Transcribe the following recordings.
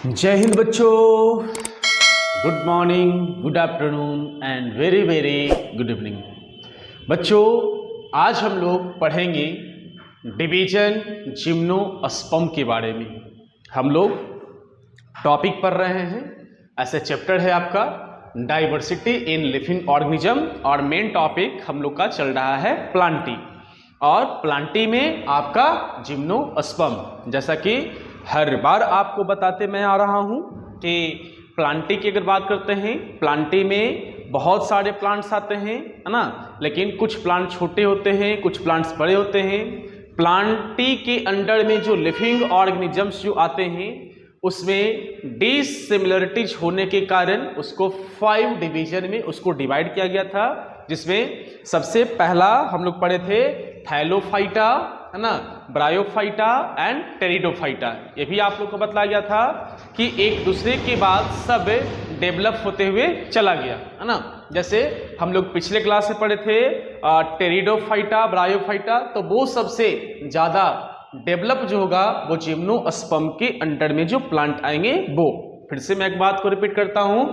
जय हिंद बच्चों, good morning, good afternoon and very very good evening. बच्चों, आज हम लोग पढ़ेंगे डिवीजन जिम्नोस्पर्म के बारे में। हम लोग टॉपिक पढ़ रहे हैं, ऐसे चैप्टर है आपका डाइवर्सिटी इन लिविंग ऑर्गेनिज्म और मेन टॉपिक हम लोग का चल रहा है प्लांटी। और प्लांटी में आपका जिम्नोस्पर्म, जैसा कि हर बार आपको बताते मैं आ रहा हूं कि प्लांटी की अगर बात करते हैं, प्लांटी में बहुत सारे प्लांट्स आते हैं, है ना। लेकिन कुछ प्लांट छोटे होते हैं, कुछ प्लांट्स बड़े होते हैं। प्लांटी के अंडर में जो लिविंग ऑर्गेनिजम्स जो आते हैं उसमें डिसिमिलरिटीज होने के कारण उसको 5 डिवीजन में उसको डिवाइड किया गया था, जिसमें सबसे पहला हम लोग पढ़े थे थैलोफाइटा, है ना, ब्रायोफाइटा एंड टेरिडोफाइटा। ये भी आप लोग को बतलाया गया था कि एक दूसरे के बाद सब डेवलप होते हुए चला गया, है ना। जैसे हम लोग पिछले क्लास में पढ़े थे टेरिडोफाइटा, ब्रायोफाइटा, तो वो सबसे ज्यादा डेवलप जो होगा वो जिम्नोस्पर्म के अंडर में जो प्लांट आएंगे वो। फिर से मैं एक बात को रिपीट करता हूं,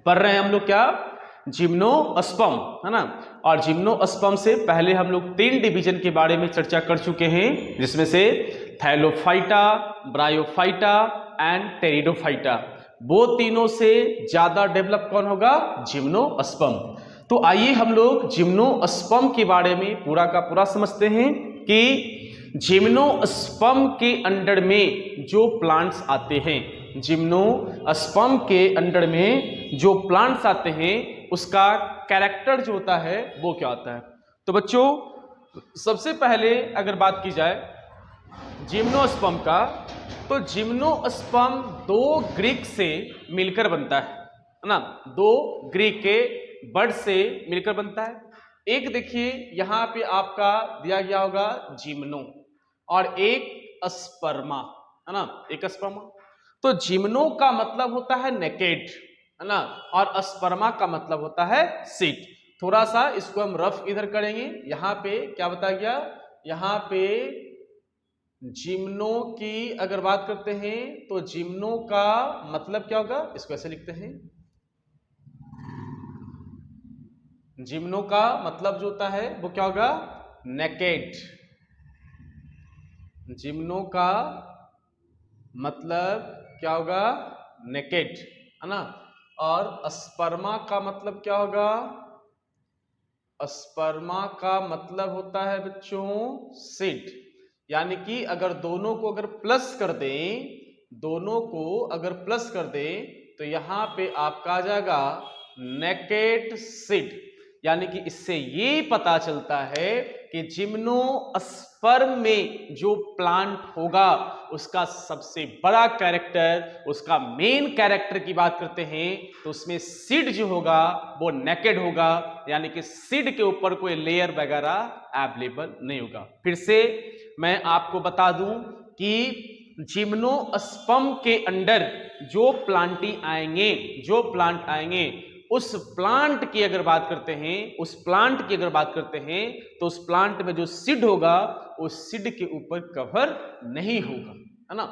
पढ़ रहे हैं हम लोग क्या, जिम्नोस्पर्म, है ना। और जिम्नोस्पर्म से पहले हम लोग 3 डिवीजन के बारे में चर्चा कर चुके हैं, जिसमें से थैलोफाइटा, ब्रायोफाइटा एंड टेरिडोफाइटा। वो तीनों से ज्यादा डेवलप कौन होगा? जिम्नोस्पर्म। तो आइए हम लोग जिम्नोस्पर्म के बारे में पूरा का पूरा समझते हैं कि जिम्नोस्पर्म के अंडर में जो प्लांट्स आते हैं, जिम्नोस्पर्म के अंडर में जो प्लांट्स आते हैं उसका कैरेक्टर जो होता है वो क्या होता है। तो बच्चों, सबसे पहले अगर बात की जाए जिम्नोस्पर्म का, तो जिम्नोस्पर्म 2 ग्रीक से मिलकर बनता है ना। 2 ग्रीक के वर्ड से मिलकर बनता है। एक देखिए यहां पे आपका दिया गया होगा जिम्नो और एक स्पर्मा, है ना, एक स्पर्मा। तो जिम्नो का मतलब होता है नेकेड, है ना, और स्पर्मा का मतलब होता है सीड। थोड़ा सा इसको हम रफ इधर करेंगे। यहां पे क्या बताया गया, यहां पे जिम्नो की अगर बात करते हैं तो जिम्नो का मतलब क्या होगा, इसको ऐसे लिखते हैं। जिम्नो का मतलब जो होता है वो क्या होगा? नेकेड। जिम्नो का मतलब क्या होगा? नेकेड, है ना। और स्पर्मा का मतलब क्या होगा? स्पर्मा का मतलब होता है बच्चों सीड। यानी कि अगर दोनों को अगर प्लस कर दें, दोनों को अगर प्लस कर दें तो यहां पे आपका आ जाएगा नेकेड सीड। यानी कि इससे ये पता चलता है कि जिम्नोस्पर्म में जो प्लांट होगा उसका सबसे बड़ा कैरेक्टर, उसका मेन कैरेक्टर की बात करते हैं तो उसमें सीड जो होगा वो नेकेड होगा। यानी कि सीड के ऊपर कोई लेयर वगैरह अवेलेबल नहीं होगा। फिर से मैं आपको बता दूं कि जिम्नोस्पर्म के अंडर जो प्लांटी आएंगे, जो प्लांट आएंगे, उस प्लांट की अगर बात करते हैं, उस प्लांट की अगर बात करते हैं तो उस प्लांट में जो सीड होगा उस सीड के ऊपर कवर नहीं होगा, है ना।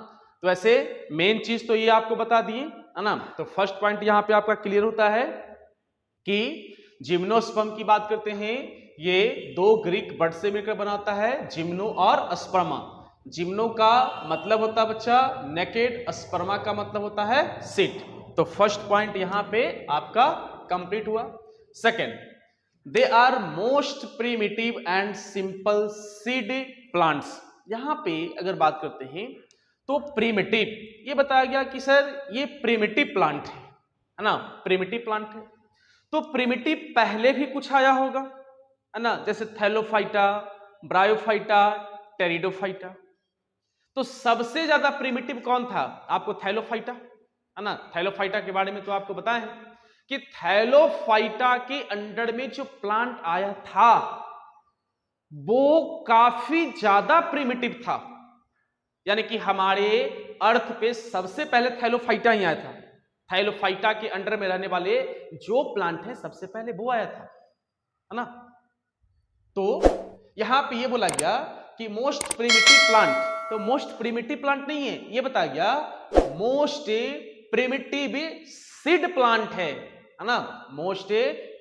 तो ऐसे मेन चीज तो ये आपको बता दिए, है ना। तो फर्स्ट पॉइंट यहां पे आपका क्लियर होता है कि जिम्नोस्पर्म की बात करते हैं, ये 2 ग्रीक वर्ड से मिलकर बनाता है, जिम्नो और स्पर्मा। जिम्नो का मतलब होता है बच्चा नेकेड, स्पर्मा का मतलब होता है सीड। तो फर्स्ट पॉइंट यहां पे आपका कंप्लीट हुआ। Second, they are most primitive and simple seed plants. यहां पे अगर बात करते हैं तो प्रिमिटिव, ये बताया गया कि सर ये प्रिमिटिव प्लांट है ना, प्रिमिटिव प्लांट है। तो प्रिमिटिव पहले भी कुछ आया होगा, है ना, जैसे थैलोफाइटा, ब्रायोफाइटा, टेरिडोफाइटा। तो सबसे ज्यादा प्रिमिटिव कौन था? आपको थैलोफाइटा, है ना। थैलोफाइटा के बारे में तो आपको बताया है कि थैलोफाइटा के अंडर में जो प्लांट आया था वो काफी ज्यादा प्रिमिटिव था। यानी कि हमारे अर्थ पे सबसे पहले थैलोफाइटा ही आया था। थैलोफाइटा के अंडर में रहने वाले जो प्लांट है सबसे पहले वो आया था, है ना। तो यहां पे ये बोला गया कि मोस्ट प्रिमिटिव प्लांट, तो मोस्ट प्रिमिटिव प्लांट नहीं है, ये बता गया मोस्ट प्रिमिटिव सीड प्लांट है ना, मोस्ट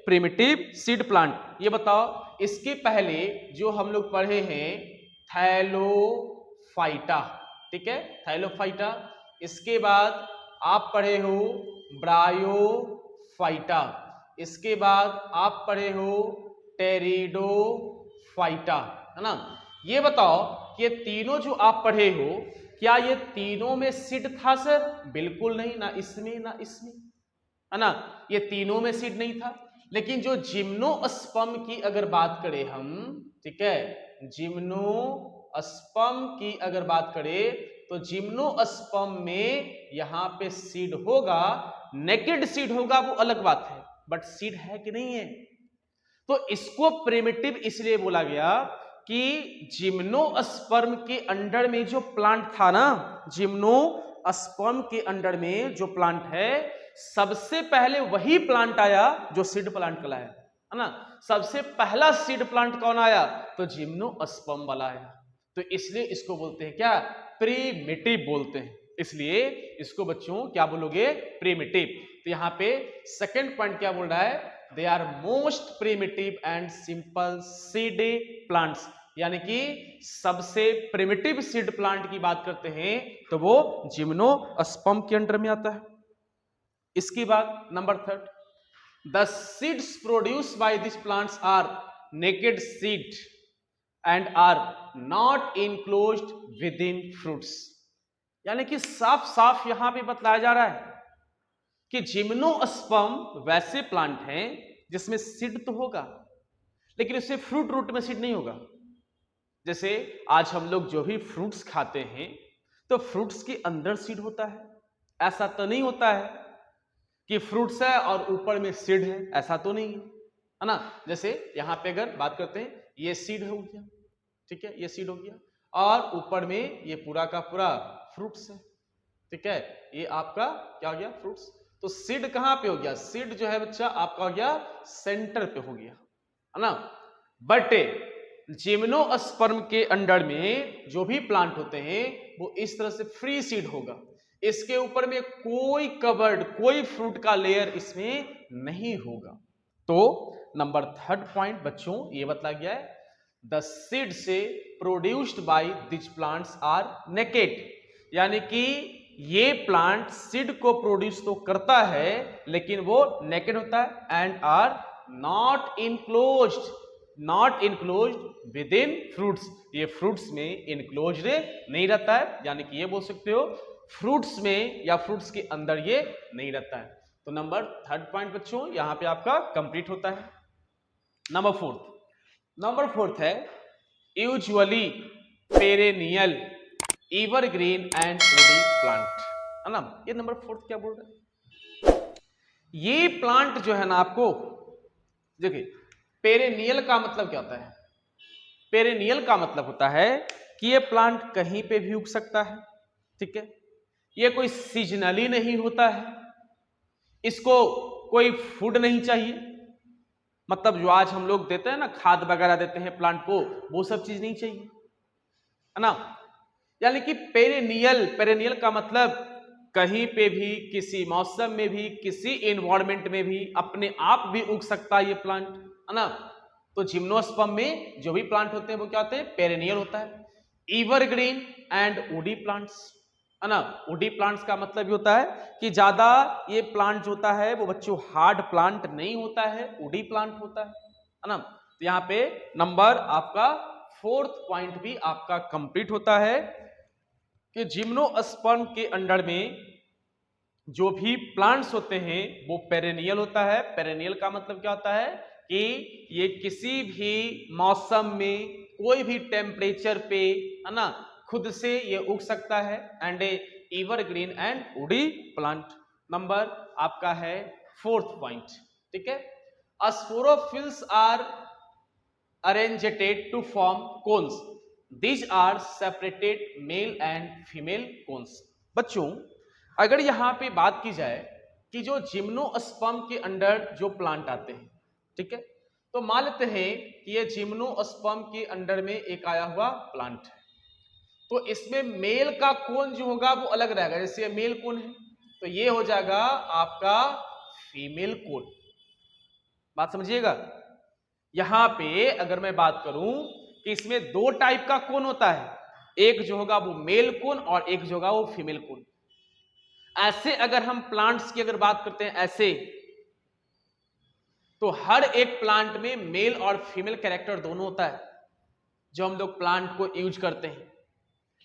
प्रिमिटिव सीड प्लांट। ये बताओ इसके पहले जो हम लोग पढ़े हैं थैलोफाइटा, ठीक है, थैलोफाइटा। इसके बाद आप पढ़े हो ब्रायोफाइटा, इसके बाद आप पढ़े हो टेरिडोफाइटा, है ना। ये बताओ कि ये तीनों जो आप पढ़े हो क्या ये तीनों में सीड था सर? बिल्कुल नहीं, ना इसमें ना इसमें, है ना, ये तीनों में सीड नहीं था। लेकिन जो जिम्नोस्पर्म की अगर बात करें हम, ठीक है, जिम्नोस्पर्म की अगर बात करें तो जिम्नोस्पर्म में यहां पे सीड होगा, नेकेड सीड होगा वो अलग बात है, बट सीड है कि नहीं है। तो इसको प्रिमिटिव इसलिए बोला गया कि जिम्नोस्पर्म के अंडर में जो प्लांट था ना, जिम्नोस्पर्म के अंडर में जो प्लांट है सबसे पहले वही प्लांट आया जो सीड प्लांट कहलाया, है ना। सबसे पहला सीड प्लांट कौन आया? तो जिम्नोस्पर्म वाला आया। तो इसलिए इसको बोलते हैं क्या? प्रिमिटिव बोलते हैं। इसलिए इसको बच्चों क्या बोलोगे? प्रिमिटिव। तो यहां पे सेकंड पॉइंट क्या बोल रहा है? They are most primitive and simple seed plants, यानी कि सबसे प्रिमिटिव सीड प्लांट की बात करते हैं तो वो जिम्नोस्पर्म के अंडर में आता है। इसके बाद number third, the seeds produce by this plants are naked seed and are not enclosed within fruits. यानी कि साफ साफ यहां पे बतलाया जा रहा है कि जिम्नोस्पर्म वैसे प्लांट हैं जिसमें सीड तो होगा लेकिन उससे फ्रूट रूट में सीड नहीं होगा। जैसे आज हम लोग जो भी फ्रूट्स खाते हैं तो फ्रूट्स के अंदर सीड होता है, ऐसा तो नहीं होता है कि फ्रूट्स है और ऊपर में सीड है, ऐसा तो नहीं है ना। जैसे यहां पे अगर बात करते हैं, ये सीड हो गया, ठीक है, ये सीड हो गया और ऊपर में ये पूरा का पूरा फ्रूट्स है, ठीक है, ये आपका क्या हो गया? फ्रूट्स। तो सीड कहां पे हो गया? सीड जो है बच्चा आपका हो गया सेंटर पे हो गया, है ना। बट जिम्नोस्पर्म के अंडर में जो भी प्लांट होते हैं वो इस तरह से फ्री सीड होगा, इसके ऊपर में कोई कवर्ड, कोई फ्रूट का लेयर इसमें नहीं होगा। तो नंबर थर्ड पॉइंट बच्चों ये बतला गया है, द सीड से produced by this plants are naked, यानी कि ये प्लांट सीड को प्रोड्यूस तो करता है लेकिन वो नेकेड होता है and are not enclosed, not enclosed within fruits, ये फ्रूट्स में इनक्लोज्ड नहीं रहता है, यानी कि ये बोल सकते हो फ्रूट्स में या फ्रूट्स के अंदर ये नहीं रहता है। तो नंबर थर्ड पॉइंट बच्चों यहां पे आपका कंप्लीट होता है। नंबर फोर्थ है usually perennial evergreen and woody plant, है ना। ये नंबर फोर्थ क्या बोल रहा है? ये प्लांट जो है ना आपको देखिए, पेरेनियल का मतलब क्या होता है? पेरेनियल का मतलब होता है कि ये प्लांट कहीं पे भी उग सकता है, ठीक है, ये कोई सीजनली नहीं होता है, इसको कोई फूड नहीं चाहिए, मतलब जो आज हम लोग देते हैं ना खाद वगैरह देते हैं प्लांट को, वो सब चीज नहीं चाहिए, है ना। यानी कि पेरेनियल, पेरेनियल का मतलब कहीं पे भी, किसी मौसम में भी, किसी एनवायरमेंट में भी अपने आप भी उग सकता है ये प्लांट, है ना। तो जिम्नोस्पर्म में जो भी प्लांट होते हैं वो क्या होते हैं? पेरेनियल होता है। एवरग्रीन एंड वुडी प्लांट्स, है ना। वुडी प्लांट्स का मतलब ये होता है कि ज्यादा ये प्लांट जो होता है वो बच्चों हार्ड प्लांट नहीं होता है, वुडी प्लांट होता है ना। तो यहाँ पे नंबर आपका फोर्थ पॉइंट भी आपका कंप्लीट होता है कि जिम्नोस्पर्म के अंडर में जो भी प्लांट्स होते हैं वो पेरेनियल होता है। पेरेनियल का मतलब क्या होता है कि ये किसी भी मौसम में, कोई भी टेम्परेचर पे, है ना, खुद से ये उग सकता है and evergreen and woody plant. Number आपका है फोर्थ पॉइंट, ठीक है। Sporophylls are arranged to form cones, These are separated male and female cones। बच्चों अगर यहां पे बात की जाए कि जो जिम्नोस्पर्म के अंडर जो प्लांट आते हैं, ठीक है, तो मान लेते हैं कि ये जिम्नोस्पर्म के अंडर में एक आया हुआ प्लांट है। तो इसमें मेल का कोण जो होगा वो अलग रहेगा। जैसे मेल कोण है तो ये हो जाएगा आपका फीमेल कोण। बात समझिएगा। यहां पे अगर मैं बात करूं कि इसमें दो टाइप का कोण होता है, एक जो होगा वो मेल कोण और एक जो होगा वो फीमेल कोण। ऐसे अगर हम प्लांट्स की अगर बात करते हैं ऐसे, तो हर एक प्लांट में मेल और फीमेल कैरेक्टर दोनों होता है जो हम लोग प्लांट को यूज करते हैं।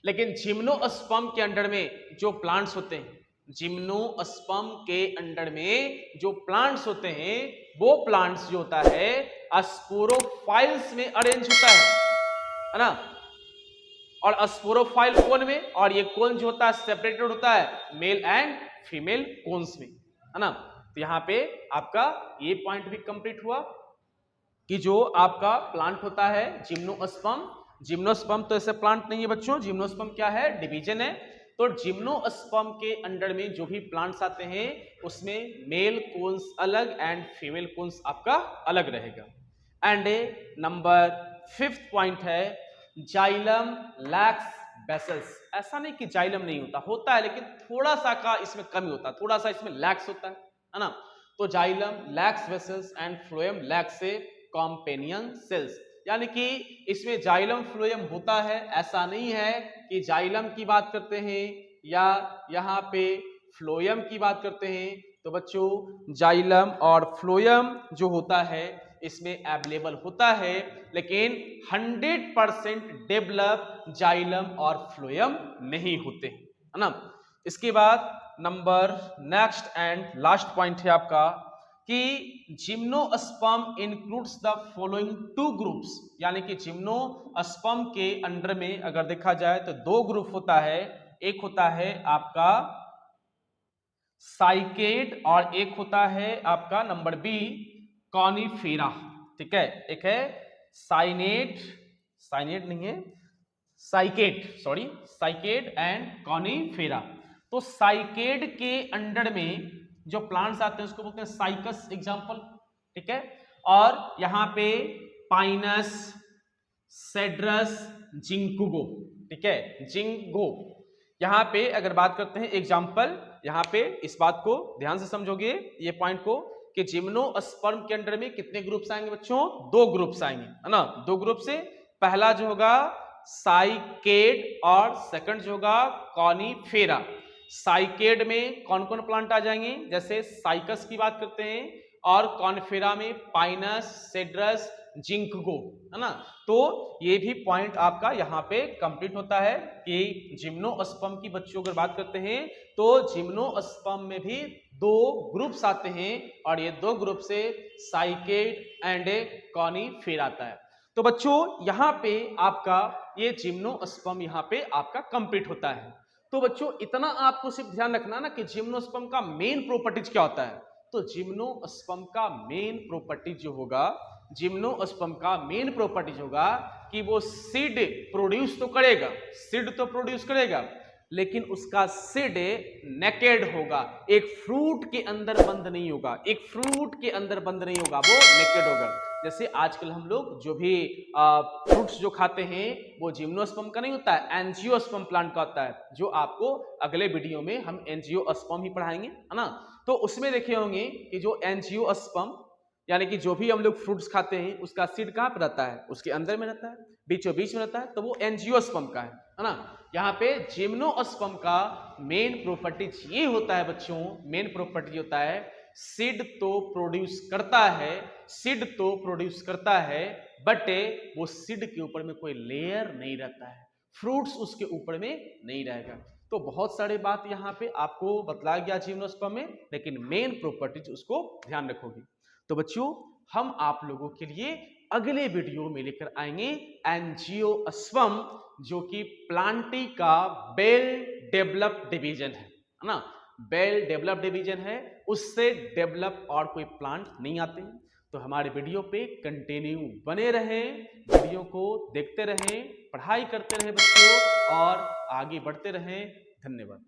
लेकिन जिम्नोस्पर्म के अंडर में जो प्लांट्स होते हैं, जिम्नोस्पर्म के अंडर में जो प्लांट्स होते हैं, वो प्लांट्स जो होता है स्पोरोफाइल्स में अरेंज होता है ना। और स्पोरोफाइल कोन में, और ये कोन जो होता है सेपरेटेड होता है मेल एंड फीमेल कोन्स में, है ना। तो यहां पे आपका ये पॉइंट भी कंप्लीट हुआ कि जो आपका प्लांट होता है जिम्नोस्पर्म, जिम्नोस्पर्म तो ऐसे प्लांट नहीं है बच्चों, जिम्नोस्पर्म क्या है, डिवीजन है। तो जिम्नोस्पर्म के अंडर में जो भी प्लांट्स आते हैं उसमें मेल कोन्स अलग एंड फीमेल कोन्स आपका अलग रहेगा। एंड नंबर 5th पॉइंट है जाइलम लैक्स बेसल्स। ऐसा नहीं कि जाइलम नहीं होता, होता है लेकिन थोड़ा सा का इसमें कमी होता है, थोड़ा सा इसमें लैक्स होता है ना। तो xylem lakhs vessels and phloem lakhs से कॉम्पेनियन सेल्स, यानी कि इसमें जाइलम फ्लोएम होता है। ऐसा नहीं है कि जाइलम की बात करते हैं या यहाँ पे फ्लोएम की बात करते हैं। तो बच्चों जाइलम और फ्लोएम जो होता है इसमें अवेलेबल होता है, लेकिन 100% डेवलप जाइलम और फ्लोएम नहीं होते, है ना। इसके बाद number next and last point है आपका कि gymnosperm includes the following 2 groups, यानी कि जिम्नोस्पर्म के अंडर में अगर देखा जाए तो 2 ग्रुप होता है। एक होता है आपका साइकेड और एक होता है आपका नंबर बी कॉनिफेरा, ठीक है। एक है साइनेड, साइनेड नहीं है साइकेड, सॉरी साइकेड एंड कॉनिफेरा। तो साइकेड के अंडर में जो प्लांट्स आते हैं उसको बोलते हैं साइकस एग्जांपल, ठीक है। और यहां पे पाइनस, सेड्रस, जिंकुगो, ठीक है, जिंगो। यहां पे अगर बात करते हैं एग्जांपल, यहां पे इस बात को ध्यान से समझोगे ये पॉइंट को कि जिम्नोस्पर्म के अंडर में कितने ग्रुप्स आएंगे बच्चों, 2 ग्रुप्स आएंगे, है ना। 2 ग्रुप से पहला जो होगा साइकेड और सेकंड जो होगा कॉनिफेरा। साइकेड में कौन कौन प्लांट आ जाएंगे, जैसे साइकस की बात करते हैं, और कॉनिफेरा में पाइनस, सेड्रस, जिंकगो, है ना। तो ये भी पॉइंट आपका यहाँ पे कंप्लीट होता है कि जिम्नोस्पर्म की बच्चों अगर बात करते हैं तो जिम्नोस्पर्म में भी 2 ग्रुप्स आते हैं और ये 2 ग्रुप से साइकेड एंड कॉनिफेरा आता है। तो बच्चों यहाँ पे आपका ये जिम्नोस्पर्म यहाँ पे आपका कंप्लीट होता है। तो बच्चों इतना आपको सिर्फ ध्यान रखना ना कि जिम्नोस्पर्म का मेन प्रॉपर्टीज क्या होता है। तो जिम्नोस्पर्म का मेन प्रॉपर्टी जो होगा, जिम्नोस्पर्म का मेन प्रॉपर्टीज होगा कि वो सीड प्रोड्यूस तो करेगा, सीड तो प्रोड्यूस करेगा, लेकिन उसका सीड नेकेड होगा, एक फ्रूट के अंदर बंद नहीं होगा, एक फ्रूट के अंदर बंद नहीं होगा, वो नेकेड होगा। जैसे आजकल हम लोग जो भी फ्रूट्स जो खाते हैं वो जिम्नोस्पर्म का नहीं होता है, एंजियोस्पर्म प्लांट का होता है, जो आपको अगले वीडियो में हम एंजियोस्पर्म ही पढ़ाएंगे, है ना। तो उसमें देखे होंगे कि जो एंजियोस्पर्म यानी कि जो भी हम लोग फ्रूट्स खाते हैं उसका सीड कहाँ पर रहता है, उसके अंदर में रहता है, बीचों बीच में रहता है, तो वो एंजियोस्पर्म का है ना। यहाँ पे जिम्नोस्पर्म का मेन प्रॉपर्टीज ये होता है बच्चों, मेन प्रॉपर्टी होता है सीड तो प्रोड्यूस करता है, सीड तो प्रोड्यूस करता है, बट वो सीड के ऊपर में कोई लेयर नहीं रहता है, फ्रूट्स उसके ऊपर में नहीं रहेगा। तो बहुत सारे बात यहाँ पे आपको बतलाया गया जिम्नोस्पर्म में, लेकिन मेन प्रॉपर्टीज उसको ध्यान रखोगे। तो बच्चों हम आप लोगों के लिए अगले वीडियो में लेकर आएंगे एंजियोस्पर्म, जो कि प्लांटी का वेल डेवलप्ड डिवीजन है ना, वेल डेवलप्ड डिवीजन है, उससे डेवलप और कोई प्लांट नहीं आते हैं। तो हमारे वीडियो पे कंटिन्यू बने रहें, वीडियो को देखते रहें, पढ़ाई करते रहें बच्चों और आगे बढ़ते रहें। धन्यवाद।